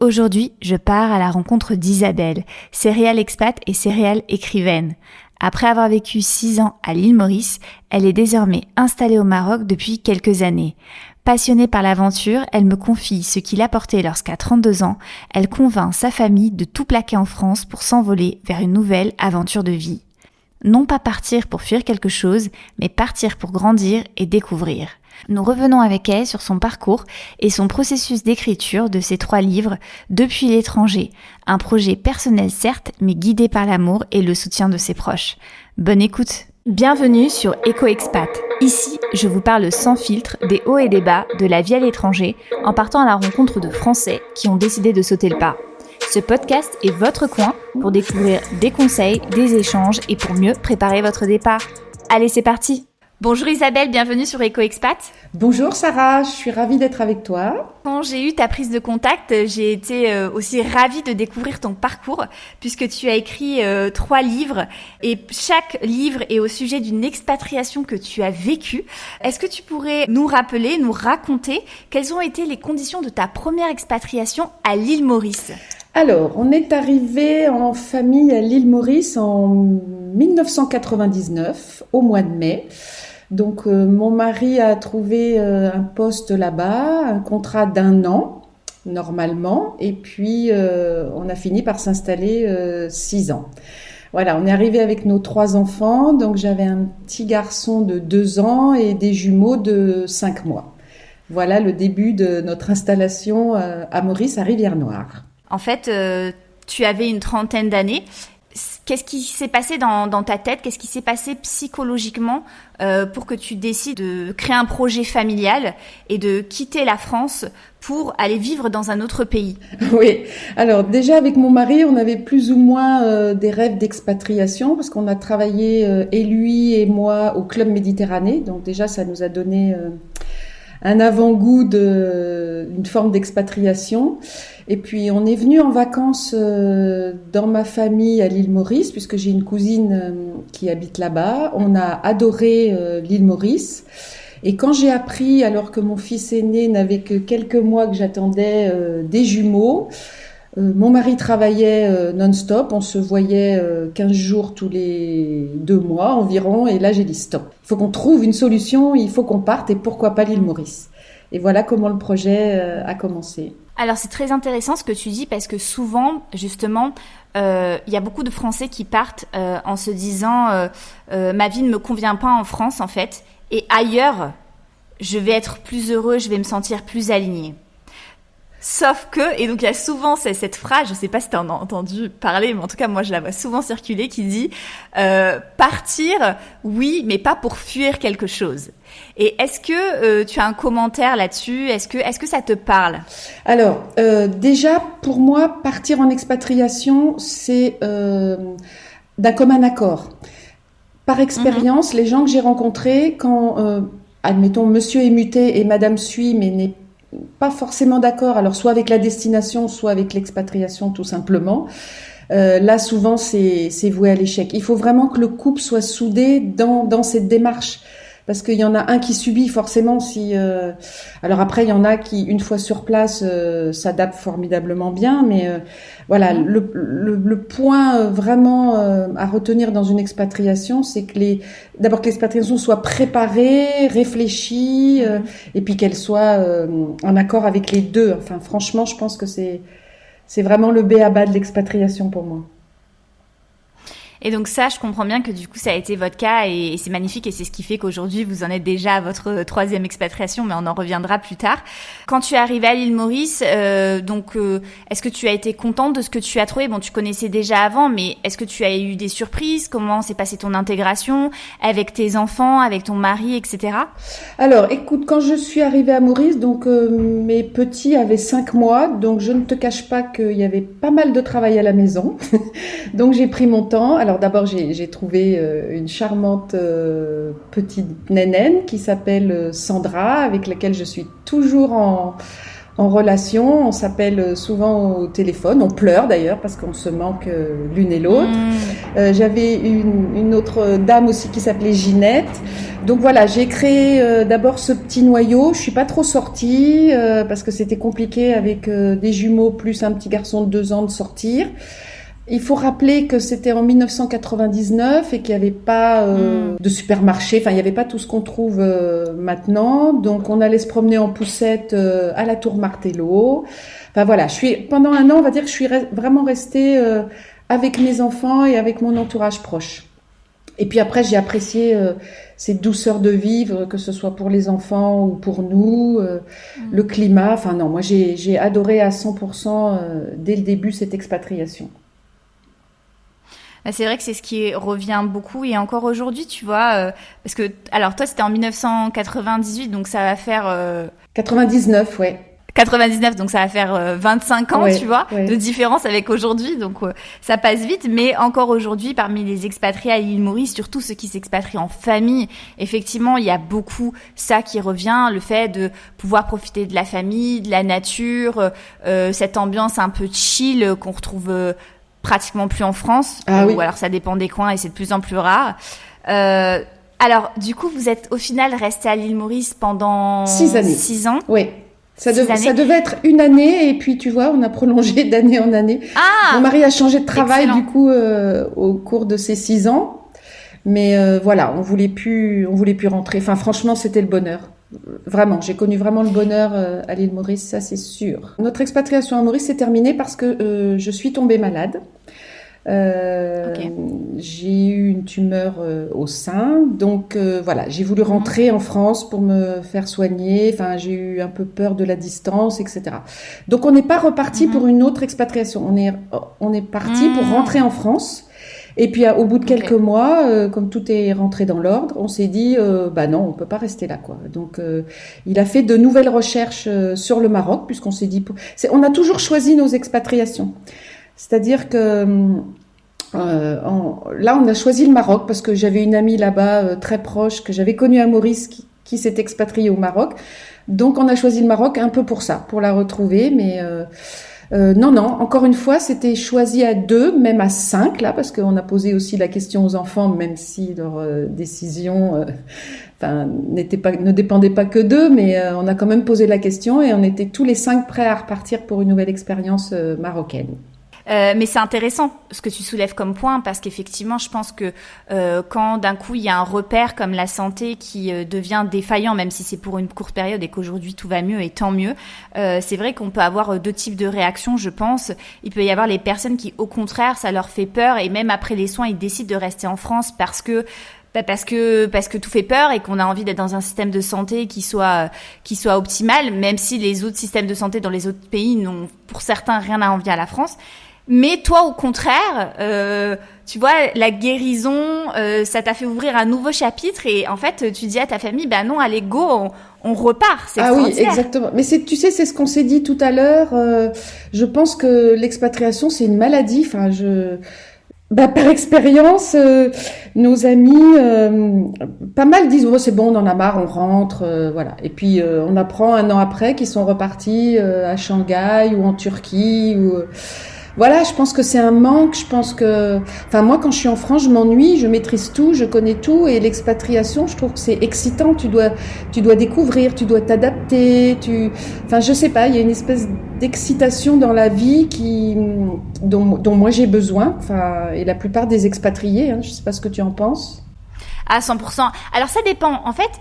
Aujourd'hui, je pars à la rencontre d'Isabelle, céréale expat et céréale écrivaine. Après avoir vécu 6 ans à l'île Maurice, elle est désormais installée au Maroc depuis quelques années. Passionnée par l'aventure, elle me confie ce qui l'a portée lorsqu'à 32 ans, elle convainc sa famille de tout plaquer en France pour s'envoler vers une nouvelle aventure de vie. Non pas partir pour fuir quelque chose, mais partir pour grandir et découvrir. Nous revenons avec elle sur son parcours et son processus d'écriture de ses 3 livres Depuis l'étranger, un projet personnel certes, mais guidé par l'amour et le soutien de ses proches. Bonne écoute. Bienvenue sur EcoExpat. Ici, je vous parle sans filtre des hauts et des bas de la vie à l'étranger en partant à la rencontre de Français qui ont décidé de sauter le pas. Ce podcast est votre coin pour découvrir des conseils, des échanges et pour mieux préparer votre départ. Allez, c'est parti! Bonjour Isabelle, bienvenue sur EcoExpat. Bonjour Sarah, je suis ravie d'être avec toi. Quand j'ai eu ta prise de contact, j'ai été aussi ravie de découvrir ton parcours puisque tu as écrit 3 livres et chaque livre est au sujet d'une expatriation que tu as vécue. Est-ce que tu pourrais nous rappeler, nous raconter quelles ont été les conditions de ta première expatriation à l'île Maurice ? Alors, on est arrivé en famille à l'île Maurice en 1999, au mois de mai. Donc, mon mari a trouvé un poste là-bas, un contrat d'1 an, normalement. Et puis, on a fini par s'installer 6 ans. Voilà, on est arrivé avec nos 3 enfants. Donc, j'avais un petit garçon de 2 ans et des jumeaux de 5 mois. Voilà le début de notre installation à Maurice, à Rivière-Noire. En fait, tu avais une trentaine d'années. Qu'est-ce qui s'est passé dans ta tête ? Qu'est-ce qui s'est passé psychologiquement pour que tu décides de créer un projet familial et de quitter la France pour aller vivre dans un autre pays ? Oui, alors déjà avec mon mari, on avait plus ou moins des rêves d'expatriation parce qu'on a travaillé, et lui et moi, au Club Méditerranée. Donc déjà, ça nous a donné un avant-goût d'une forme d'expatriation. Et puis, on est venu en vacances dans ma famille à l'île Maurice, puisque j'ai une cousine qui habite là-bas. On a adoré l'île Maurice. Et quand j'ai appris, alors que mon fils aîné n'avait que quelques mois que j'attendais des jumeaux, mon mari travaillait non-stop. On se voyait 15 jours tous les 2 mois environ. Et là, j'ai dit stop. Il faut qu'on trouve une solution, il faut qu'on parte et pourquoi pas l'île Maurice. Et voilà comment le projet a commencé. Alors, c'est très intéressant ce que tu dis parce que souvent, justement, il y a beaucoup de Français qui partent en se disant ma vie ne me convient pas en France, en fait, et ailleurs, je vais être plus heureux, je vais me sentir plus aligné. Sauf que, et donc il y a souvent cette phrase, je sais pas si tu en as entendu parler, mais en tout cas moi je la vois souvent circuler, qui dit partir, oui, mais pas pour fuir quelque chose. Et est-ce que tu as un commentaire là-dessus ? Est-ce que ça te parle ? Alors, déjà, pour moi, partir en expatriation, c'est d'un commun accord. Par expérience, les gens que j'ai rencontrés, quand, admettons, monsieur est muté et madame suit, mais n'est pas forcément d'accord, alors soit avec la destination, soit avec l'expatriation tout simplement. Là, souvent, c'est voué à l'échec. Il faut vraiment que le couple soit soudé dans cette démarche. Parce qu'il y en a un qui subit forcément si... Alors après, il y en a qui, une fois sur place, s'adaptent formidablement bien. Mais voilà, le point vraiment à retenir dans une expatriation, c'est que d'abord que l'expatriation soit préparée, réfléchie, et puis qu'elle soit en accord avec les deux. Enfin, franchement, je pense que c'est vraiment le b.a.-ba de l'expatriation pour moi. Et donc ça, je comprends bien que du coup, ça a été votre cas et c'est magnifique et c'est ce qui fait qu'aujourd'hui, vous en êtes déjà à votre 3e expatriation, mais on en reviendra plus tard. Quand tu es arrivée à l'île Maurice, est-ce que tu as été contente de ce que tu as trouvé ? Bon, tu connaissais déjà avant, mais est-ce que tu as eu des surprises ? Comment s'est passée ton intégration avec tes enfants, avec ton mari, etc. Alors, écoute, quand je suis arrivée à Maurice, donc mes petits avaient 5 mois, donc je ne te cache pas qu'il y avait pas mal de travail à la maison. Donc j'ai pris mon temps. Alors d'abord, j'ai trouvé une charmante petite nénenne qui s'appelle Sandra, avec laquelle je suis toujours en relation, on s'appelle souvent au téléphone, on pleure d'ailleurs parce qu'on se manque l'une et l'autre. J'avais une autre dame aussi qui s'appelait Ginette. Donc voilà, j'ai créé d'abord ce petit noyau. Je suis pas trop sortie parce que c'était compliqué avec des jumeaux plus un petit garçon de 2 ans de sortir. Il faut rappeler que c'était en 1999 et qu'il n'y avait pas de supermarché, enfin il n'y avait pas tout ce qu'on trouve maintenant. Donc on allait se promener en poussette à la Tour Martello. Enfin voilà, pendant un an, on va dire que je suis vraiment restée avec mes enfants et avec mon entourage proche. Et puis après, j'ai apprécié cette douceur de vivre, que ce soit pour les enfants ou pour nous, le climat. Enfin non, moi j'ai adoré à 100% dès le début cette expatriation. C'est vrai que c'est ce qui revient beaucoup et encore aujourd'hui, tu vois, parce que, alors toi, c'était en 1998, donc ça va faire... 99, ouais. 99, donc ça va faire 25 ans, tu vois, de différence avec aujourd'hui, donc ça passe vite, mais encore aujourd'hui, parmi les expatriés à l'île Maurice, surtout ceux qui s'expatrient en famille, effectivement, il y a beaucoup ça qui revient, le fait de pouvoir profiter de la famille, de la nature, cette ambiance un peu chill qu'on retrouve pratiquement plus en France, ou alors ça dépend des coins et c'est de plus en plus rare. Alors, du coup, vous êtes au final resté à l'île Maurice pendant 6 années. 6 ans. Oui. Ça devait être 1 année et puis tu vois, on a prolongé d'année en année. Mon mari a changé de travail du coup au cours de ces 6 ans. Mais voilà, on voulait plus rentrer. Enfin, franchement, c'était le bonheur. Vraiment, j'ai connu vraiment le bonheur à l'île Maurice, ça c'est sûr. Notre expatriation à Maurice s'est terminée parce que je suis tombée malade. J'ai eu une tumeur au sein, donc voilà, j'ai voulu rentrer en France pour me faire soigner. Enfin, j'ai eu un peu peur de la distance, etc. Donc, on n'est pas reparti pour une autre expatriation. On est parti pour rentrer en France. Et puis, au bout de quelques mois, comme tout est rentré dans l'ordre, on s'est dit, bah non, on peut pas rester là, quoi. Donc, il a fait de nouvelles recherches sur le Maroc, puisqu'on s'est dit, on a toujours choisi nos expatriations. C'est-à-dire que là, on a choisi le Maroc parce que j'avais une amie là-bas très proche que j'avais connue à Maurice qui s'est expatriée au Maroc. Donc, on a choisi le Maroc un peu pour ça, pour la retrouver. Mais non, encore une fois, c'était choisi à 2, même à 5 là, parce qu'on a posé aussi la question aux enfants, même si leur décision ne dépendait pas que d'eux, mais on a quand même posé la question et on était tous les 5 prêts à repartir pour une nouvelle expérience marocaine. Mais c'est intéressant ce que tu soulèves comme point parce qu'effectivement, je pense que quand d'un coup il y a un repère comme la santé qui devient défaillant, même si c'est pour une courte période et qu'aujourd'hui tout va mieux et tant mieux, c'est vrai qu'on peut avoir 2 types de réactions, je pense. Il peut y avoir les personnes qui, au contraire, ça leur fait peur et même après les soins, ils décident de rester en France parce que tout fait peur et qu'on a envie d'être dans un système de santé qui soit optimal, même si les autres systèmes de santé dans les autres pays n'ont pour certains rien à envier à la France. Mais toi, au contraire, tu vois, la guérison, ça t'a fait ouvrir un nouveau chapitre et en fait, tu dis à ta famille, ben non, allez, go, on repart. C'est oui, exactement. Mais tu sais, c'est ce qu'on s'est dit tout à l'heure. Je pense que l'expatriation, c'est une maladie. Enfin, par expérience, nos amis, pas mal disent, c'est bon, on en a marre, on rentre, voilà. Et puis, on apprend 1 an après qu'ils sont repartis à Shanghai ou en Turquie ou... Voilà, je pense que c'est un manque. Je pense que, moi, quand je suis en France, je m'ennuie, je maîtrise tout, je connais tout, et l'expatriation, je trouve que c'est excitant. Tu dois découvrir, tu dois t'adapter. Je sais pas, il y a une espèce d'excitation dans la vie dont moi j'ai besoin. Et la plupart des expatriés, je sais pas ce que tu en penses. À 100%. Alors ça dépend. En fait,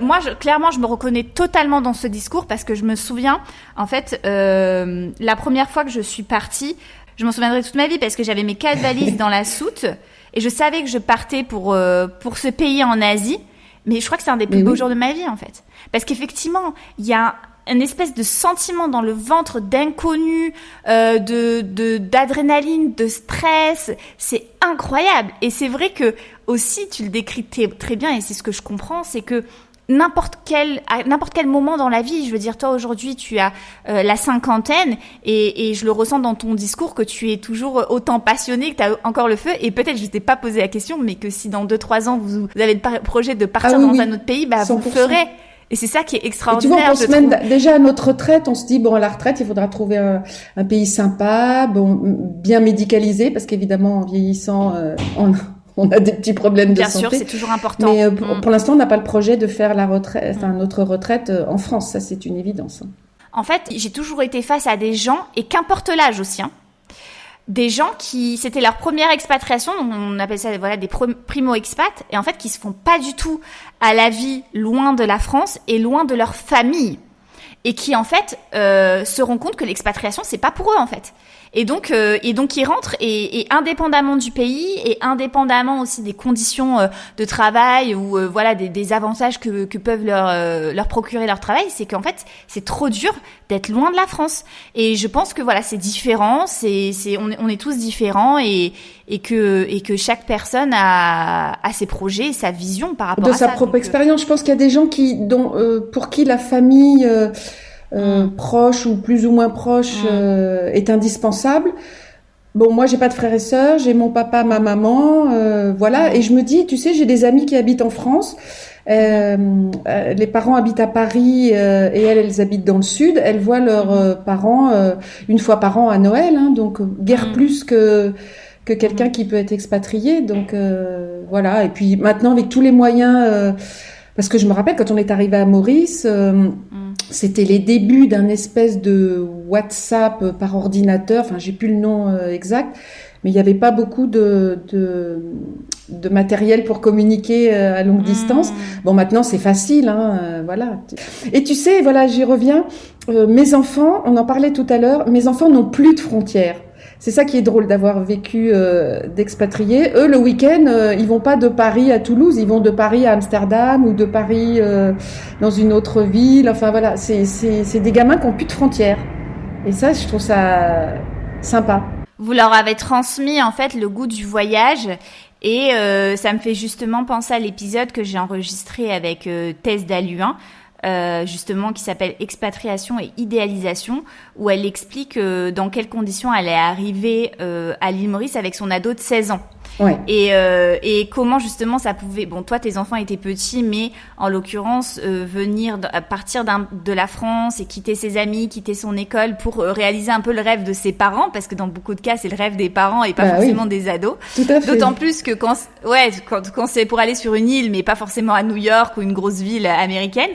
moi, clairement, je me reconnais totalement dans ce discours parce que je me souviens, en fait, la première fois que je suis partie, je m'en souviendrai toute ma vie parce que j'avais mes 4 valises dans la soute et je savais que je partais pour ce pays en Asie. Mais je crois que c'est un des plus beaux jours de ma vie, en fait. Parce qu'effectivement, il y a une espèce de sentiment dans le ventre d'inconnu, d'adrénaline, de stress. C'est incroyable. Et c'est vrai que aussi, tu le décris très bien, et c'est ce que je comprends, c'est que à n'importe quel moment dans la vie, je veux dire, toi aujourd'hui tu as la cinquantaine et je le ressens dans ton discours que tu es toujours autant passionné, que tu as encore le feu, et peut-être je t'ai pas posé la question, mais que si dans 2-3 ans vous avez le projet de partir dans un autre pays, vous ferez. Et c'est ça qui est Et tu vois, on extraordinaire, pense je même trouve. déjà à notre retraite, on se dit, bon, à la retraite, il faudra trouver un pays sympa, bon, bien médicalisé, parce qu'évidemment, en vieillissant, on a des petits problèmes de Bien sûr, santé. c'est toujours important. Mais pour l'instant, on n'a pas le projet de faire la retraite, enfin, notre retraite en France, ça c'est une évidence. En fait, j'ai toujours été face à des gens, et qu'importe l'âge aussi, hein, des gens qui, c'était leur première expatriation, donc on appelle ça voilà, des primo-expats, et en fait qui se font pas du tout à la vie loin de la France et loin de leur famille. Et qui en fait se rendent compte que l'expatriation c'est pas pour eux en fait. Et donc ils rentrent et indépendamment du pays et indépendamment aussi des conditions de travail ou voilà des avantages que peuvent leur procurer leur travail, c'est qu'en fait c'est trop dur d'être loin de la France. Et je pense que voilà c'est différent, on est tous différents et que chaque personne a ses projets et sa vision par rapport De à ça. sa propre expérience, je pense qu'il y a des gens pour qui la famille proche ou plus ou moins proche est indispensable. Bon, moi, j'ai pas de frères et sœurs, j'ai mon papa, ma maman, voilà. Et je me dis, tu sais, j'ai des amis qui habitent en France. Les parents habitent à Paris et elles habitent dans le sud. Elles voient leurs parents une fois par an à Noël, hein, donc guère plus que quelqu'un qui peut être expatrié. Donc voilà. Et puis maintenant, avec tous les moyens, parce que je me rappelle quand on est arrivé à Maurice, c'était les débuts d'un espèce de WhatsApp par ordinateur. Enfin, j'ai plus le nom exact, mais il n'y avait pas beaucoup de matériel pour communiquer à longue distance. Bon, maintenant c'est facile, hein, voilà. Et tu sais, voilà, j'y reviens. Mes enfants, on en parlait tout à l'heure, mes enfants n'ont plus de frontières. C'est ça qui est drôle d'avoir vécu d'expatriés. Eux, le week-end, ils vont pas de Paris à Toulouse, ils vont de Paris à Amsterdam ou de Paris dans une autre ville. Enfin voilà, c'est des gamins qui ont plus de frontières. Et ça, je trouve ça sympa. Vous leur avez transmis en fait le goût du voyage et ça me fait justement penser à l'épisode que j'ai enregistré avec Thèse Daluin, justement qui s'appelle Expatriation et idéalisation, où elle explique dans quelles conditions elle est arrivée à l'île Maurice avec son ado de 16 ans. Ouais. Et comment justement ça pouvait... Bon, toi, tes enfants étaient petits, mais en l'occurrence, partir de la France et quitter ses amis, quitter son école pour réaliser un peu le rêve de ses parents, parce que dans beaucoup de cas, c'est le rêve des parents et pas forcément des ados. Tout à fait. D'autant plus que quand c'est pour aller sur une île, mais pas forcément à New York ou une grosse ville américaine.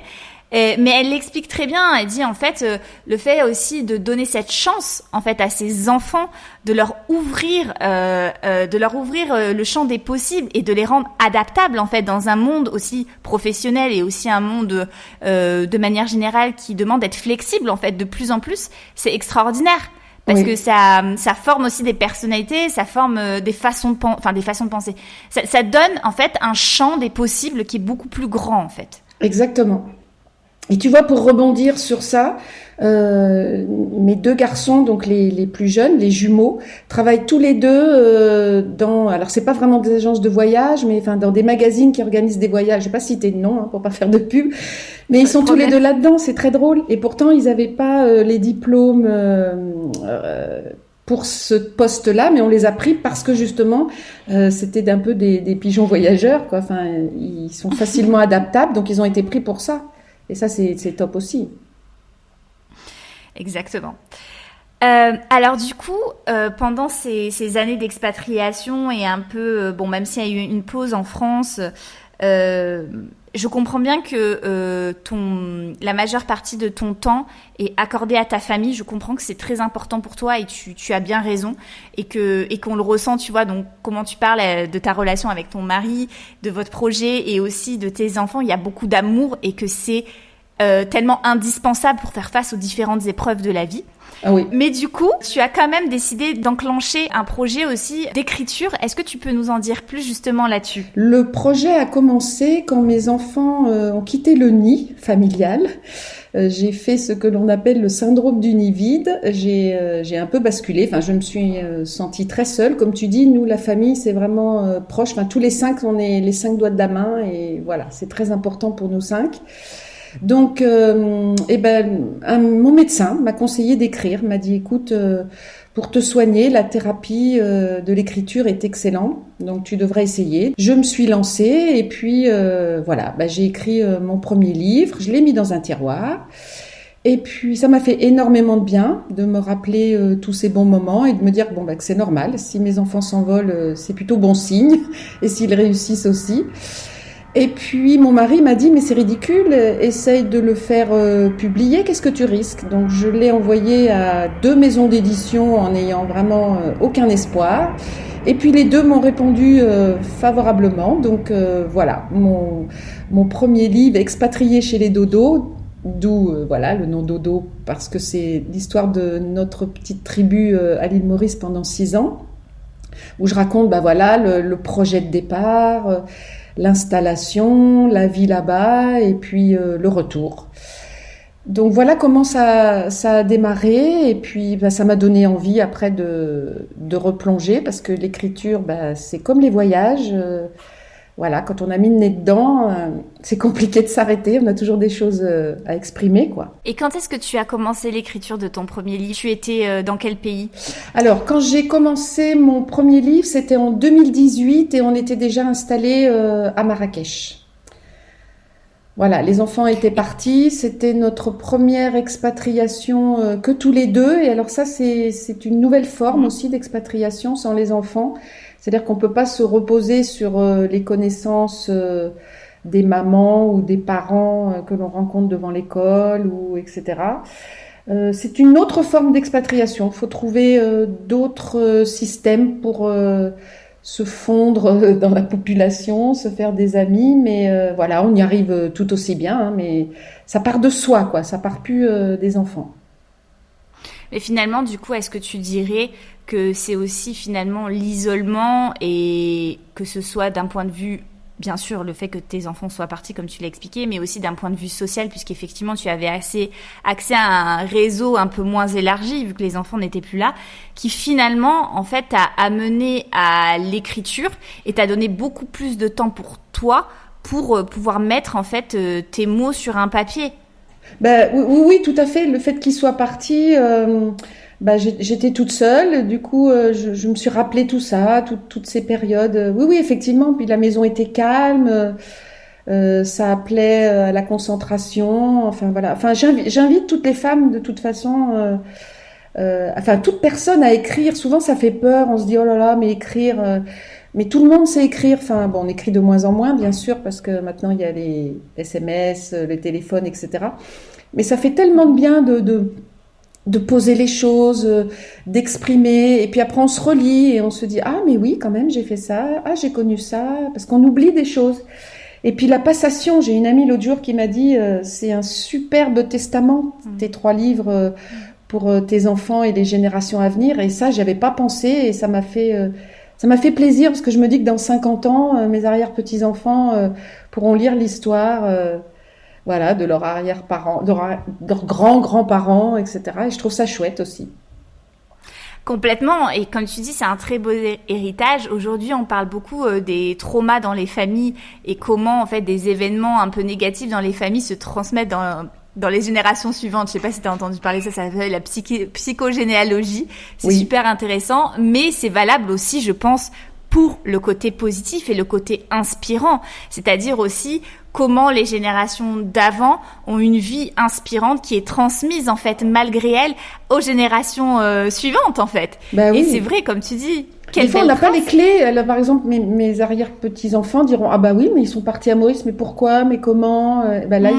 Mais elle l'explique très bien. Elle dit en fait le fait aussi de donner cette chance en fait à ses enfants, de leur ouvrir le champ des possibles et de les rendre adaptables en fait dans un monde aussi professionnel et aussi un monde de manière générale qui demande d'être flexible en fait de plus en plus. C'est extraordinaire. Parce que ça forme aussi des personnalités, ça forme des façons de penser. Ça donne en fait un champ des possibles qui est beaucoup plus grand en fait. Exactement. Et tu vois, pour rebondir sur ça, mes deux garçons, donc les plus jeunes, les jumeaux, travaillent tous les deux alors c'est pas vraiment des agences de voyage, mais enfin dans des magazines qui organisent des voyages. Je vais pas citer de nom pour pas faire de pub, mais ils sont tous les deux là-dedans. C'est très drôle. Et pourtant, ils avaient pas les diplômes pour ce poste-là, mais on les a pris parce que justement, c'était d'un peu des pigeons voyageurs, quoi. Enfin, ils sont facilement adaptables, donc ils ont été pris pour ça. Et ça, c'est top aussi. Exactement. Alors du coup, pendant ces années d'expatriation et un peu, même s'il y a eu une pause en France, je comprends bien que la majeure partie de ton temps est accordée à ta famille. Je comprends que c'est très important pour toi et tu as bien raison et qu'on le ressent, tu vois. Donc comment tu parles de ta relation avec ton mari, de votre projet et aussi de tes enfants, il y a beaucoup d'amour et que c'est tellement indispensable pour faire face aux différentes épreuves de la vie. Ah oui. Mais du coup, tu as quand même décidé d'enclencher un projet aussi d'écriture. Est-ce que tu peux nous en dire plus justement là-dessus ? Le projet a commencé quand mes enfants ont quitté le nid familial. J'ai fait ce que l'on appelle le syndrome du nid vide. J'ai un peu basculé. Enfin, je me suis sentie très seule. Comme tu dis, nous, la famille, c'est vraiment proche. Enfin, tous les 5, on est les 5 doigts de la main. Et voilà, c'est très important pour nous 5. Donc, mon médecin m'a conseillé d'écrire, m'a dit, écoute, pour te soigner, la thérapie de l'écriture est excellente, donc tu devrais essayer. Je me suis lancée et puis j'ai écrit mon premier livre, je l'ai mis dans un tiroir. Et puis ça m'a fait énormément de bien de me rappeler tous ces bons moments et de me dire que c'est normal, si mes enfants s'envolent, c'est plutôt bon signe, et s'ils réussissent aussi. Et puis mon mari m'a dit mais c'est ridicule, essaye de le faire publier, qu'est-ce que tu risques? Donc je l'ai envoyé à 2 maisons d'édition en n'ayant vraiment aucun espoir. Et puis les 2 m'ont répondu favorablement. Donc voilà, mon premier livre, Expatrié chez les dodos, d'où le nom Dodo, parce que c'est l'histoire de notre petite tribu à l'île Maurice pendant 6 ans, où je raconte le projet de départ, l'installation, la vie là-bas et puis le retour. Donc voilà comment ça a démarré et puis ça m'a donné envie après de replonger parce que l'écriture c'est comme les voyages. Quand on a mis le nez dedans, c'est compliqué de s'arrêter. On a toujours des choses à exprimer, quoi. Et quand est-ce que tu as commencé l'écriture de ton premier livre? Tu étais dans quel pays? Alors, quand j'ai commencé mon premier livre, c'était en 2018 et on était déjà installés à Marrakech. Voilà, les enfants étaient partis. C'était notre première expatriation que tous les 2. Et alors ça, c'est une nouvelle forme aussi d'expatriation sans les enfants. C'est-à-dire qu'on peut pas se reposer sur les connaissances des mamans ou des parents que l'on rencontre devant l'école ou etc. C'est une autre forme d'expatriation. Il faut trouver d'autres systèmes pour se fondre dans la population, se faire des amis. Mais on y arrive tout aussi bien. Hein, mais ça part de soi, quoi. Ça part plus des enfants. Mais finalement, du coup, est-ce que tu dirais que c'est aussi finalement l'isolement et que ce soit d'un point de vue, bien sûr, le fait que tes enfants soient partis, comme tu l'as expliqué, mais aussi d'un point de vue social, puisqu'effectivement, tu avais accès à un réseau un peu moins élargi, vu que les enfants n'étaient plus là, qui finalement, en fait, t'a amené à l'écriture et t'a donné beaucoup plus de temps pour toi, pour pouvoir mettre, en fait, tes mots sur un papier. Oui, tout à fait. Le fait qu'il soit parti, j'étais toute seule. Du coup, je me suis rappelé tout ça, toutes ces périodes. Oui, effectivement. Puis la maison était calme. Ça appelait à la concentration. Enfin voilà. Enfin, j'invite toutes les femmes de toute façon. Toute personne à écrire. Souvent, ça fait peur. On se dit oh là là, mais écrire. Mais tout le monde sait écrire. Enfin, on écrit de moins en moins, bien sûr, parce que maintenant il y a les SMS, les téléphones, etc. Mais ça fait tellement de bien de poser les choses, d'exprimer. Et puis après, on se relit et on se dit ah mais oui, quand même, j'ai fait ça. Ah, j'ai connu ça. Parce qu'on oublie des choses. Et puis la passation. J'ai une amie l'autre jour qui m'a dit c'est un superbe testament, tes 3 livres pour tes enfants et les générations à venir. Et ça, j'avais pas pensé et ça m'a fait plaisir parce que je me dis que dans 50 ans, mes arrière-petits-enfants pourront lire l'histoire de leurs arrière-parents, de leurs grands-grands-parents, etc. Et je trouve ça chouette aussi. Complètement. Et comme tu dis, c'est un très beau héritage. Aujourd'hui, on parle beaucoup des traumas dans les familles et comment, en fait, des événements un peu négatifs dans les familles se transmettent dans les générations suivantes. Je sais pas si tu as entendu parler de ça, ça s'appelle la psychogénéalogie. C'est super intéressant, mais c'est valable aussi, je pense, pour le côté positif et le côté inspirant. C'est-à-dire aussi comment les générations d'avant ont une vie inspirante qui est transmise, en fait, malgré elles, aux générations suivantes, en fait. Et c'est vrai, comme tu dis. Des fois, on n'a pas les clés. Alors, par exemple, mes arrière-petits-enfants diront « Ah bah oui, mais ils sont partis à Maurice, mais pourquoi, mais comment ?» Là,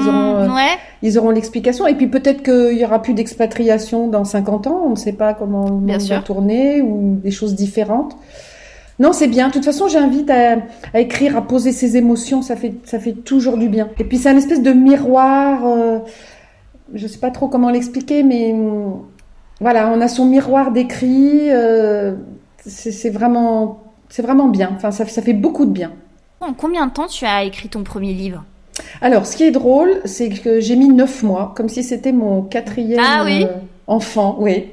ils auront l'explication. Et puis peut-être qu'il y aura plus d'expatriation dans 50 ans. On ne sait pas comment le monde va tourner ou des choses différentes. Non, c'est bien. De toute façon, j'invite à écrire, à poser ses émotions. Ça fait toujours du bien. Et puis, c'est un espèce de miroir. Je ne sais pas trop comment l'expliquer, mais voilà, on a son miroir d'écrit. C'est vraiment bien. Enfin, ça fait beaucoup de bien. En combien de temps tu as écrit ton premier livre ? Alors, ce qui est drôle, c'est que j'ai mis 9 mois, comme si c'était mon 4e enfant. Oui.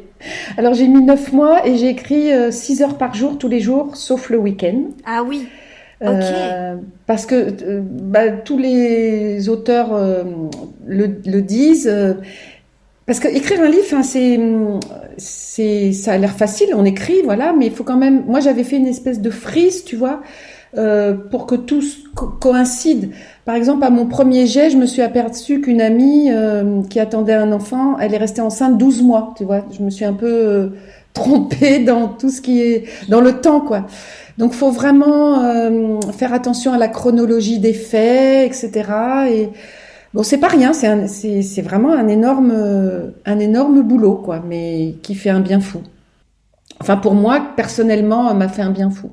Alors, j'ai mis 9 mois et j'ai écrit 6 heures par jour, tous les jours, sauf le week-end. Ah oui. Parce que tous les auteurs le disent. Parce que écrire un livre, ça a l'air facile, on écrit, voilà, mais il faut quand même. Moi, j'avais fait une espèce de frise, tu vois, pour que tout coïncide. Par exemple, à mon premier jet, je me suis aperçue qu'une amie qui attendait un enfant, elle est restée enceinte 12 mois, tu vois. Je me suis un peu trompée dans tout ce qui est dans le temps, quoi. Donc, faut vraiment faire attention à la chronologie des faits, etc. Et bon, c'est pas rien, c'est vraiment un énorme boulot, quoi, mais qui fait un bien fou. Enfin, pour moi, personnellement, m'a fait un bien fou.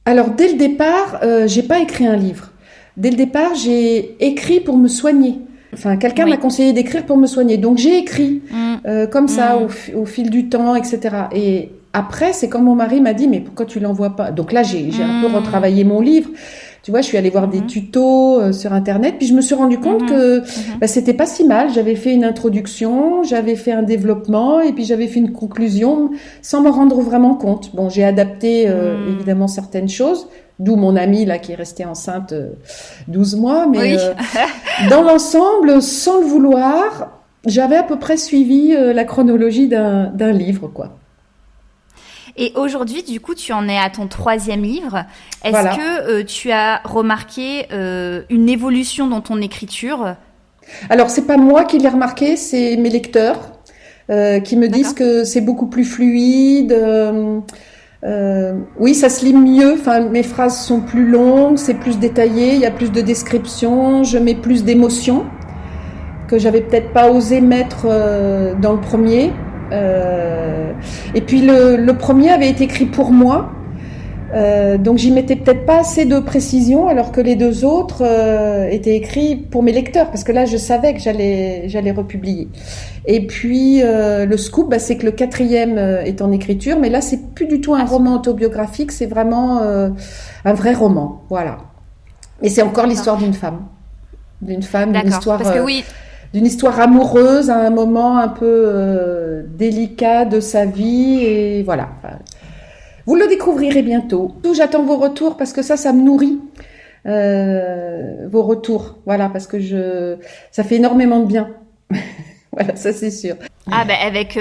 Alors, dès le départ, j'ai pas écrit un livre. Dès le départ, j'ai écrit pour me soigner. Enfin, quelqu'un m'a conseillé d'écrire pour me soigner. Donc, j'ai écrit comme ça, au fil du temps, etc. Et après, c'est quand mon mari m'a dit, mais pourquoi tu l'envoies pas? Donc là, j'ai un peu retravaillé mon livre. Tu vois, je suis allée voir des tutos sur Internet, puis je me suis rendu compte que c'était pas si mal. J'avais fait une introduction, j'avais fait un développement, et puis j'avais fait une conclusion sans me rendre vraiment compte. Bon, j'ai adapté évidemment certaines choses, d'où mon amie là qui est restée enceinte 12 mois, mais dans l'ensemble, sans le vouloir, j'avais à peu près suivi la chronologie d'un livre, quoi. Et aujourd'hui, du coup, tu en es à ton 3e livre. Est-ce que tu as remarqué une évolution dans ton écriture? Alors, c'est pas moi qui l'ai remarqué, c'est mes lecteurs qui me disent que c'est beaucoup plus fluide. Oui, ça se lit mieux. Enfin, mes phrases sont plus longues, c'est plus détaillé, il y a plus de descriptions, je mets plus d'émotions que j'avais peut-être pas osé mettre dans le premier. Et puis le premier avait été écrit pour moi, donc j'y mettais peut-être pas assez de précision, alors que les 2 autres étaient écrits pour mes lecteurs, parce que là je savais que j'allais republier. Et puis le scoop, c'est que le 4e est en écriture, mais là c'est plus du tout un roman autobiographique, c'est vraiment un vrai roman, voilà. Et c'est encore l'histoire d'une femme, d'une histoire. Parce que oui. D'une histoire amoureuse à un moment un peu délicat de sa vie, et voilà. Vous le découvrirez bientôt. J'attends vos retours parce que ça me nourrit. Vos retours, voilà, parce que ça fait énormément de bien. Voilà, ça c'est sûr. Ah avec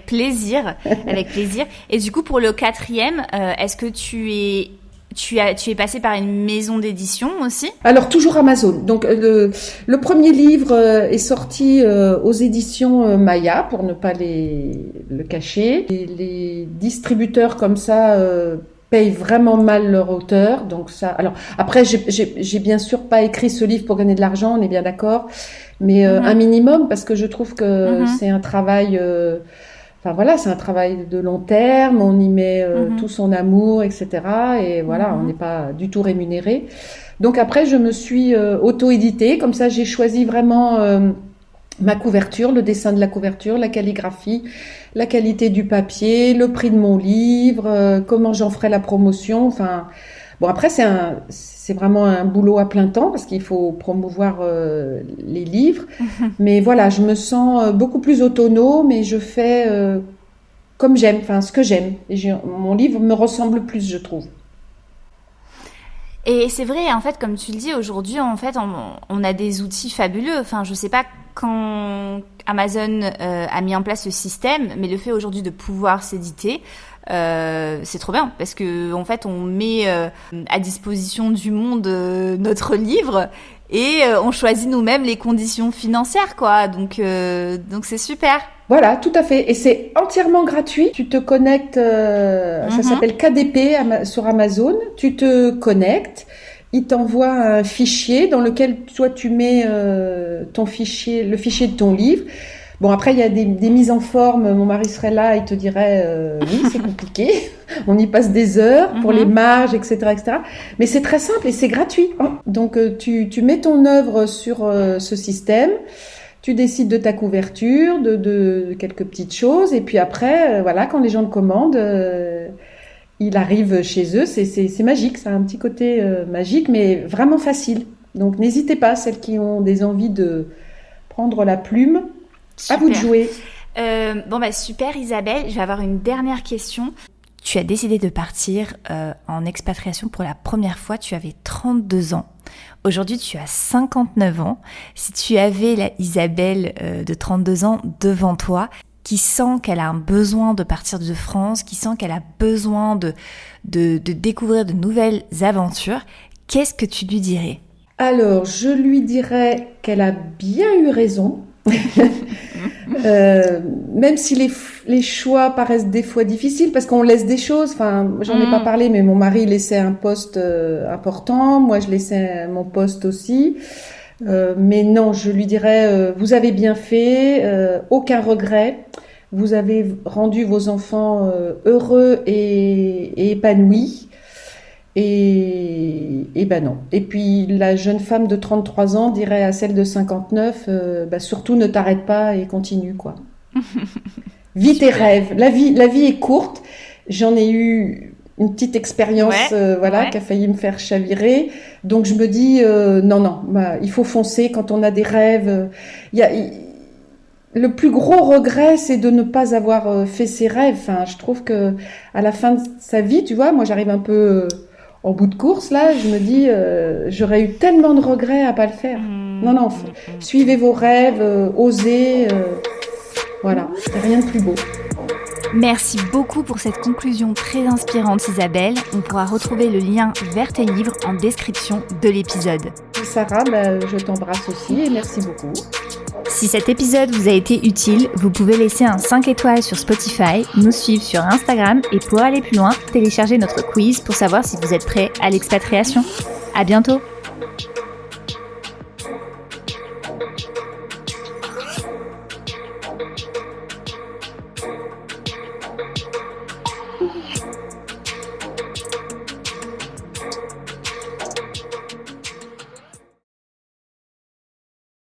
plaisir, avec plaisir. Et du coup pour le 4e, est-ce que tu es passé par une maison d'édition aussi? Alors, toujours Amazon. Donc, le premier livre est sorti aux éditions Maya, pour ne pas le cacher. Et les distributeurs comme ça payent vraiment mal leur auteur. Donc ça. Alors, après, j'ai bien sûr pas écrit ce livre pour gagner de l'argent, on est bien d'accord. Mais un minimum, parce que je trouve que c'est un travail... Enfin voilà, c'est un travail de long terme, on y met tout son amour, etc. Et voilà, on n'est pas du tout rémunéré. Donc après, je me suis auto-éditée, comme ça j'ai choisi vraiment ma couverture, le dessin de la couverture, la calligraphie, la qualité du papier, le prix de mon livre, comment j'en ferai la promotion. Enfin, bon après c'est vraiment un boulot à plein temps parce qu'il faut promouvoir les livres. Mais voilà, je me sens beaucoup plus autonome et je fais comme j'aime, enfin ce que j'aime. Et mon livre me ressemble plus, je trouve. Et c'est vrai, en fait, comme tu le dis, aujourd'hui, en fait, on a des outils fabuleux. Enfin, je sais pas quand Amazon a mis en place ce système, mais le fait aujourd'hui de pouvoir s'éditer, c'est trop bien parce que en fait, on met à disposition du monde notre livre et on choisit nous-mêmes les conditions financières, quoi. Donc c'est super. Voilà, tout à fait. Et c'est entièrement gratuit. Tu te connectes, ça s'appelle KDP sur Amazon. Tu te connectes. Il t'envoie un fichier dans lequel toi tu mets ton fichier, le fichier de ton livre. Bon, après, il y a des mises en forme. Mon mari serait là, il te dirait oui, c'est compliqué. On y passe des heures pour les marges, etc., etc. Mais c'est très simple et c'est gratuit. Hein. Donc, tu mets ton œuvre sur ce système. Tu décides de ta couverture, de quelques petites choses, et puis après, voilà, quand les gens le commandent, il arrive chez eux. C'est magique, ça a un petit côté magique, mais vraiment facile. Donc n'hésitez pas, celles qui ont des envies de prendre la plume, super. À vous de jouer. Bon bah super Isabelle, je vais avoir une dernière question. Tu as décidé de partir en expatriation pour la première fois, tu avais 32 ans. Aujourd'hui, tu as 59 ans. Si tu avais la Isabelle de 32 ans devant toi, qui sent qu'elle a un besoin de partir de France, qui sent qu'elle a besoin de découvrir de nouvelles aventures, qu'est-ce que tu lui dirais ? Alors, je lui dirais qu'elle a bien eu raison. Même si les choix paraissent des fois difficiles parce qu'on laisse des choses, enfin j'en ai pas parlé, mais mon mari laissait un poste important, moi je laissais mon poste aussi, mais non, je lui dirais vous avez bien fait, aucun regret, vous avez rendu vos enfants heureux et épanouis. Et ben non. Et puis la jeune femme de 33 ans dirait à celle de 59, surtout ne t'arrête pas et continue, quoi. Vis tes rêves. La vie est courte. J'en ai eu une petite expérience, qui a failli me faire chavirer. Donc je me dis non, il faut foncer quand on a des rêves. Le plus gros regret, c'est de ne pas avoir fait ses rêves. Enfin, je trouve que à la fin de sa vie, tu vois, moi j'arrive un peu en bout de course, là, je me dis, j'aurais eu tellement de regrets à pas le faire. Non, suivez vos rêves, osez, voilà, c'est rien de plus beau. Merci beaucoup pour cette conclusion très inspirante, Isabelle. On pourra retrouver le lien vers tes livres en description de l'épisode. Sarah, je t'embrasse aussi et merci beaucoup. Si cet épisode vous a été utile, vous pouvez laisser un 5 étoiles sur Spotify, nous suivre sur Instagram et pour aller plus loin, télécharger notre quiz pour savoir si vous êtes prêt à l'expatriation. À bientôt!